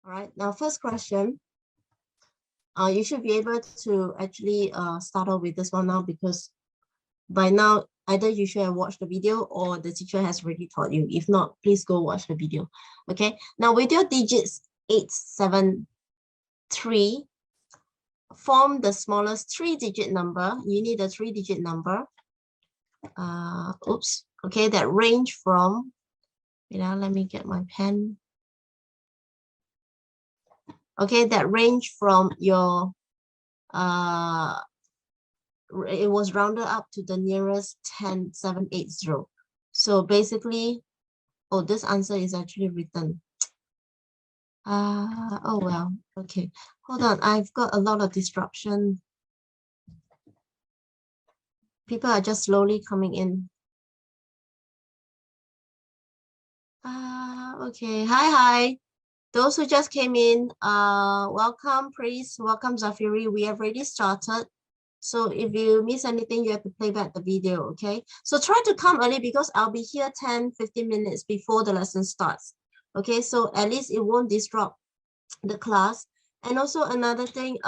All right, now first question. You should be able to actually start off with this one now, because by now either you should have watched the video or the teacher has already taught you. If not, please go watch the video. Okay, now with your digits 8, 7, 3, form the smallest 3-digit number. You need a 3-digit number. Okay, that range from, let me get my pen. Okay, that range from your it was rounded up to the nearest 10,780. So basically, oh, this answer is actually written. Oh well, okay. Hold on, I've got a lot of disruption. People are just slowly coming in. Okay, hi. Those who just came in, welcome, Priest, welcome, Zafiri. We have already started. So if you miss anything, you have to play back the video, okay? So try to come early because I'll be here 10-15 minutes before the lesson starts. Okay, so at least it won't disrupt the class. And also another thing,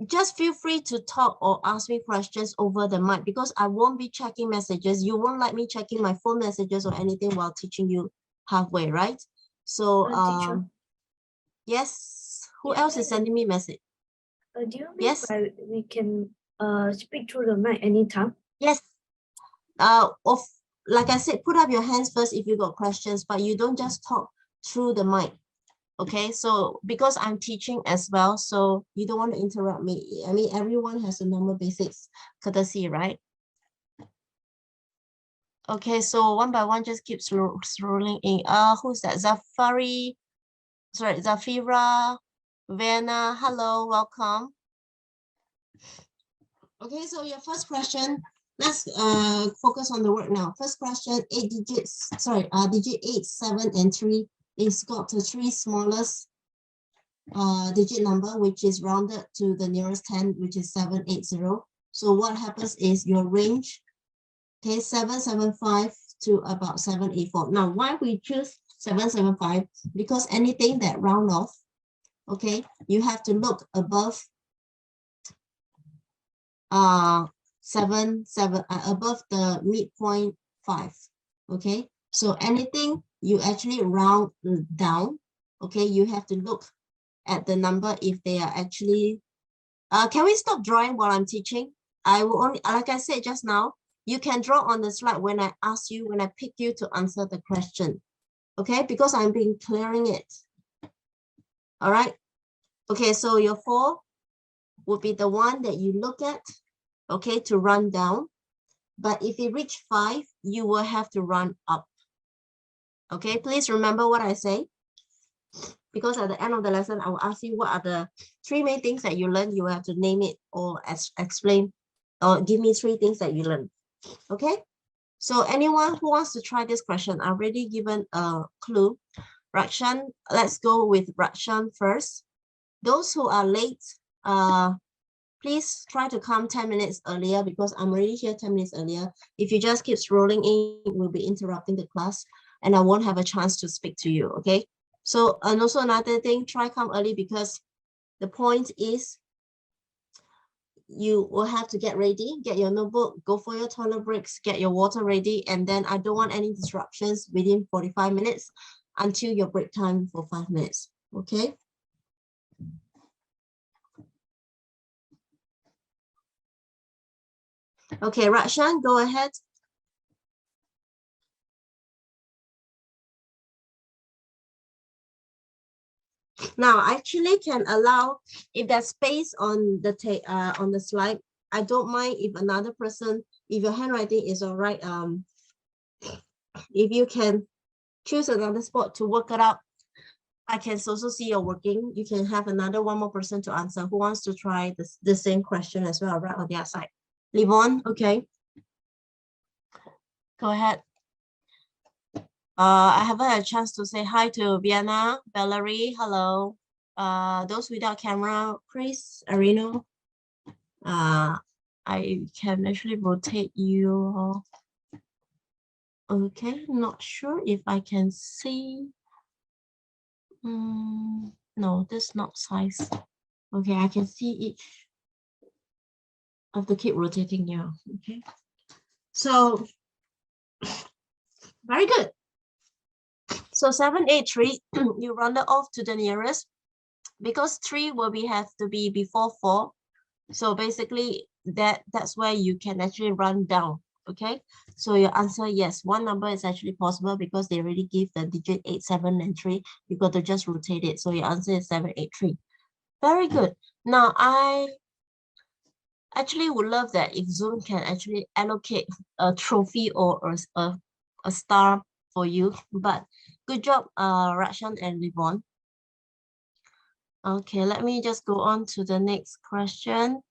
just feel free to talk or ask me questions over the mic because I won't be checking messages. You won't like me checking my phone messages or anything while teaching you halfway, right? So, yes, who else is sending me message? Do you mean we can speak through the mic anytime? Yes. Like I said, put up your hands first if you got questions, but you don't just talk through the mic. Okay, so because I'm teaching as well, so you don't want to interrupt me. I mean, everyone has a normal basics courtesy, right? Okay, so one by one, just keep rolling in. Who's that? Zafira, Vienna, hello, welcome. Okay, so your first question, let's focus on the word now. First question, digit 8, 7, and 3 is got the 3 smallest digit number, which is rounded to the nearest 10, which is 780. So what happens is your range, okay, 775 to about 784. Now, why we choose 775? Because anything that round off, okay, you have to look above above the midpoint 5. Okay, so anything you actually round down, okay, you have to look at the number if they are actually can we stop drawing while I'm teaching? I will only, like I said just now, you can draw on the slide when I ask you, when I pick you to answer the question, okay, because I'm being clearing it. All right, okay, so your 4 would be the one that you look at, okay, to run down. But if you reach 5, you will have to run up. Okay, please remember what I say, because at the end of the lesson, I will ask you what are the 3 main things that you learned. You have to name it or explain or give me 3 things that you learned. Okay, so anyone who wants to try this question, I've already given a clue. Rakshan, let's go with Rakshan first. Those who are late, please try to come 10 minutes earlier because I'm already here 10 minutes earlier. If you just keep scrolling in, we'll be interrupting the class and I won't have a chance to speak to you, okay? So, and also another thing, try come early because the point is you will have to get ready, get your notebook, go for your toilet breaks, get your water ready, and then I don't want any disruptions within 45 minutes until your break time for 5 minutes, okay? Okay, Rakshan, go ahead. Now, I actually can allow, if there's space on the slide, I don't mind if another person, if your handwriting is all right, if you can choose another spot to work it out, I can also see you're working. You can have one more person to answer. Who wants to try the same question as well, right on the other side? Livon, okay. Go ahead. I haven't had a chance to say hi to Vienna, Valerie, hello. Those without camera, Chris, Arino. I can actually rotate you. Okay, not sure if I can see. No, this is not size. Okay, I can see each of the keep rotating here. Okay, so very good. So 7, 8, 3, you round it off to the nearest because 3 will have to be before 4. So basically that's where you can actually run down. Okay, so your answer, yes, one number is actually possible because they already give the digit 8, 7, and 3. You got to just rotate it. So your answer is 7, 8, 3. Very good. Now I actually would love that if Zoom can actually allocate a trophy or a star for you. But good job, Rakshan and Livon. Okay, let me just go on to the next question.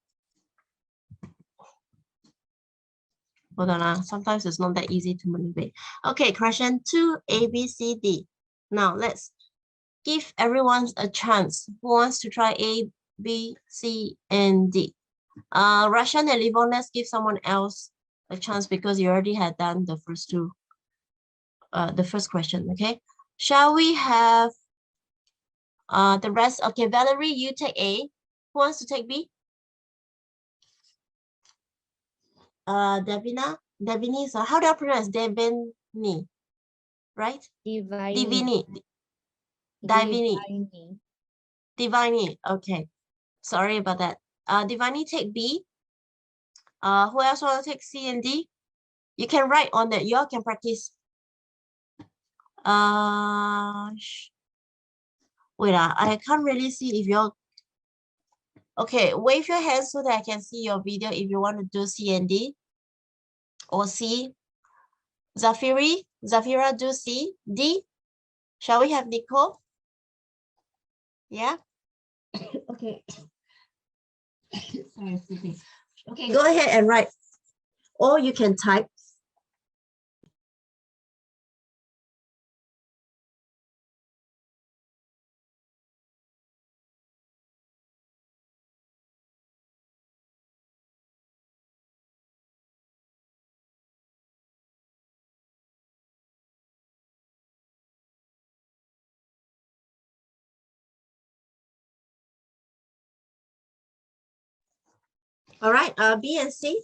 Hold on, sometimes it's not that easy to manipulate. Okay, question 2, A, B, C, D. Now let's give everyone a chance. Who wants to try A, B, C, and D? Rakshan and Livon, let's give someone else a chance because you already had done the first two, the first question, okay? Shall we have the rest? Okay, Valerie, you take A. Who wants to take B? Devini, so how do I pronounce Devini, right? Divini. Divini, okay. Sorry about that. Divini, take B. Who else want to take C and D? You can write on it. You all can practice. Wait, I can't really see if you're. Okay, wave your hands so that I can see your video if you want to do C and D. Or C. Zafira, do C. D. Shall we have Nicole? Yeah. Okay. Sorry, excuse me. Okay, go ahead and write. Or you can type. All right, B and C.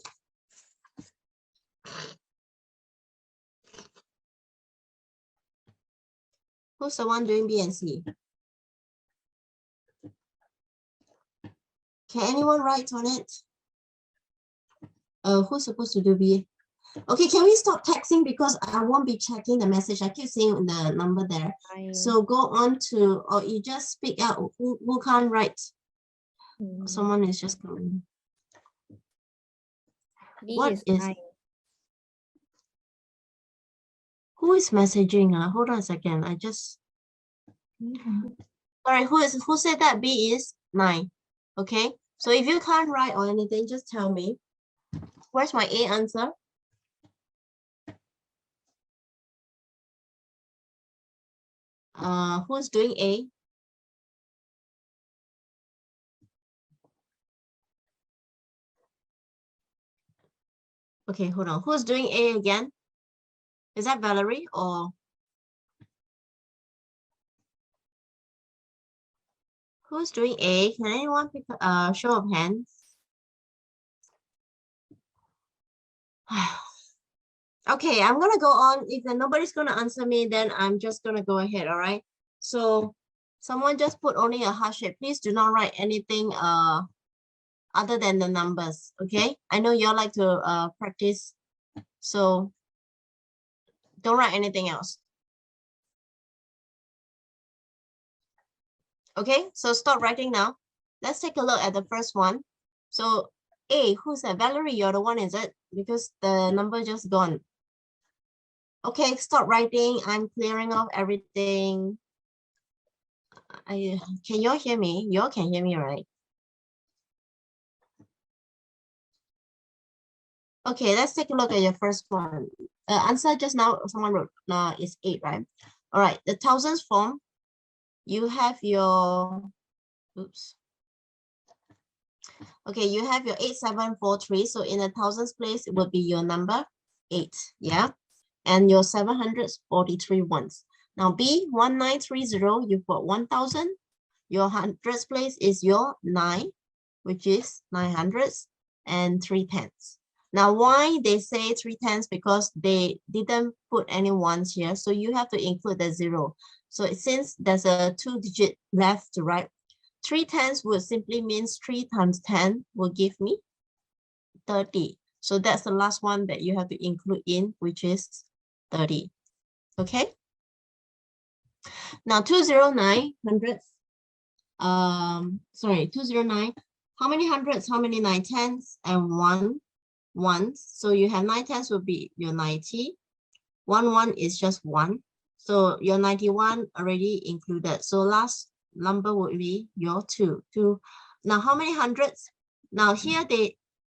Who's the one doing B and C? Can anyone write on it? Who's supposed to do B? Okay, can we stop texting because I won't be checking the message. I keep seeing the number there. So go on to, or you just speak out. Who can't write? Someone is just coming. What is? Who is messaging? Hold on a second. I just. Sorry, who said that B is 9? Okay, so if you can't write or anything, just tell me. Where's my A answer? Who's doing A? Okay, hold on. Who's doing A again? Is that Valerie or? Who's doing A? Can anyone pick a show of hands? Okay, I'm gonna go on. If nobody's gonna answer me, then I'm just gonna go ahead, all right? So someone just put only a heart shape. Please do not write anything other than the numbers, okay? I know y'all like to practice, so don't write anything else. Okay, so stop writing now. Let's take a look at the first one. So A, who's that? Valerie, you're the one, is it? Because the number just gone. Okay, stop writing. I'm clearing off everything. Can y'all hear me? Y'all can hear me, right? Okay, let's take a look at your first one. Answer just now, someone wrote, is 8, right? All right, the thousands form, you have your, oops. Okay, you have your 8743. So in the thousands place, it would be your number 8, yeah? And your 743 ones. Now B, 1930, you've got 1000. Your hundreds place is your 9, which is 900s and 3/10. Now, why they say 3/10? Because they didn't put any ones here, so you have to include the 0. So since there's a 2-digit left to right, 3/10 would simply means 3 times 10 will give me 30. So that's the last one that you have to include in, which is 30. Okay. Now 209 hundredths. 209. How many hundreds? How many 9/10s and 1 ones? So you have 9/10s will be your 90. 1 is just 1. So your 91 already included. So last number would be your 2. Now how many hundreds? Now here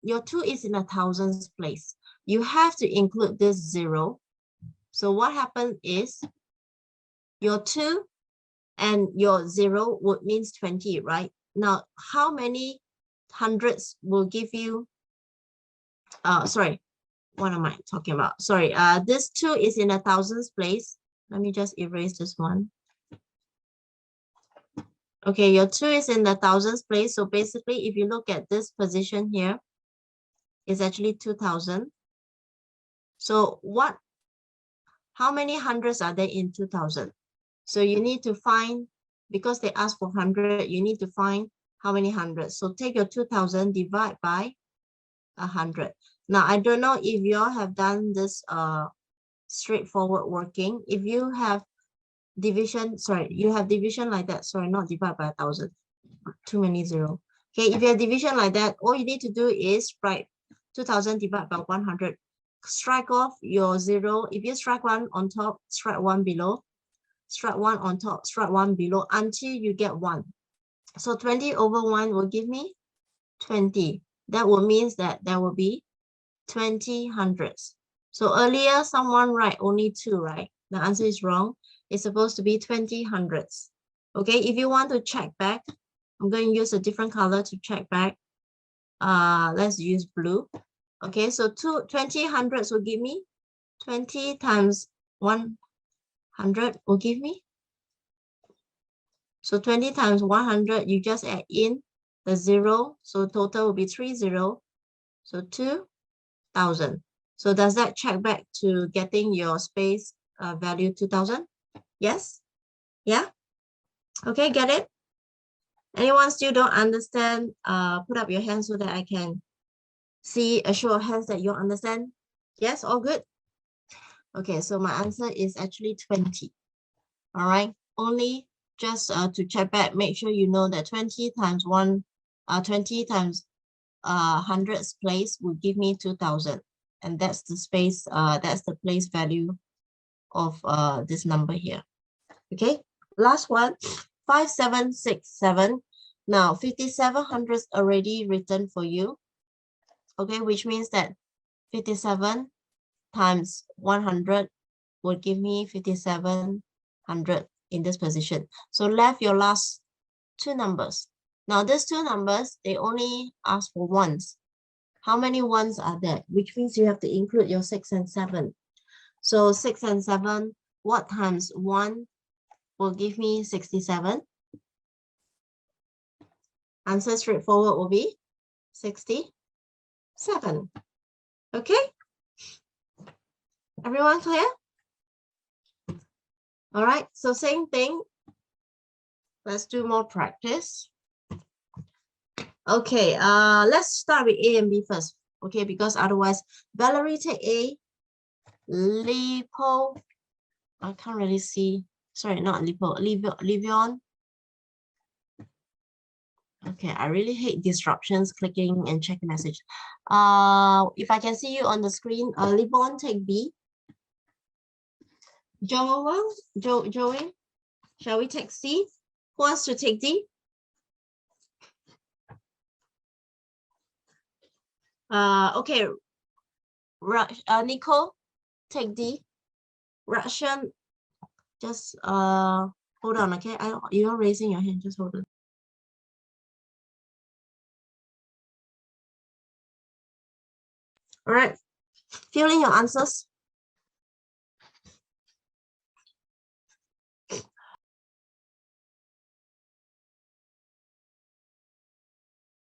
your 2 is in a thousands place. You have to include this 0. So what happened is your 2 and your 0 would means 20, right? Now, how many hundreds will give you, sorry, what am I talking about? Sorry, this 2 is in a thousands place. Let me just erase this one. Okay, your 2 is in the thousands place. So basically, if you look at this position here, it's actually 2000. So how many hundreds are there in 2000? So you need to find, because they ask for 100, you need to find how many hundreds. So take your 2000, divide by 100. Now, I don't know if you all have done this straightforward working. If you have division, you have division like that. Sorry, not divide by 1000. Too many 0. Okay, if you have division like that, all you need to do is write 2000 divided by 100. Strike off your 0. If you strike 1 on top, strike 1 below. Strike 1 on top, strike 1 below until you get 1. So 20 over 1 will give me 20. That will mean that there will be 20 hundreds. So earlier someone write only 2, right? The answer is wrong. It's supposed to be 20 hundreds. Okay, if you want to check back, I'm going to use a different color to check back. Let's use blue. Okay, so 20 hundreds will give me 20 times 100 will give me. So 20 times 100, you just add in the 0. So total will be 30. So 2000. So does that check back to getting your space value 2000? Yes? Yeah? Okay, get it? Anyone still don't understand? Put up your hand so that I can see a show of hands that you understand. Yes, all good? Okay, so my answer is actually 20. All right, only just to check back, make sure you know that 20 times 100's place will give me 2000. And that's the space, that's the place value of this number here. Okay, last one, 5767. Now 5700's already written for you. Okay, which means that 57 times 100 would give me 5700 in this position. So left your last 2 numbers. Now these 2 numbers, they only ask for ones. How many ones are there? Which means you have to include your 6 and 7. So 6 and 7, what times 1 will give me 67? Answer straightforward will be 67. Okay? Everyone clear? All right, so same thing. Let's do more practice. Okay, let's start with A and B first. Okay, because otherwise, Valerie take A, Lipo, I can't really see. Sorry, not Lipo, Livion. Okay, I really hate disruptions, clicking and checking message. If I can see you on the screen, Livon take B. Joey, shall we take C? Who wants to take D? Okay, Nicole, take D. Russian, just hold on, okay? You're raising your hand, just hold on. All right, fill in your answers.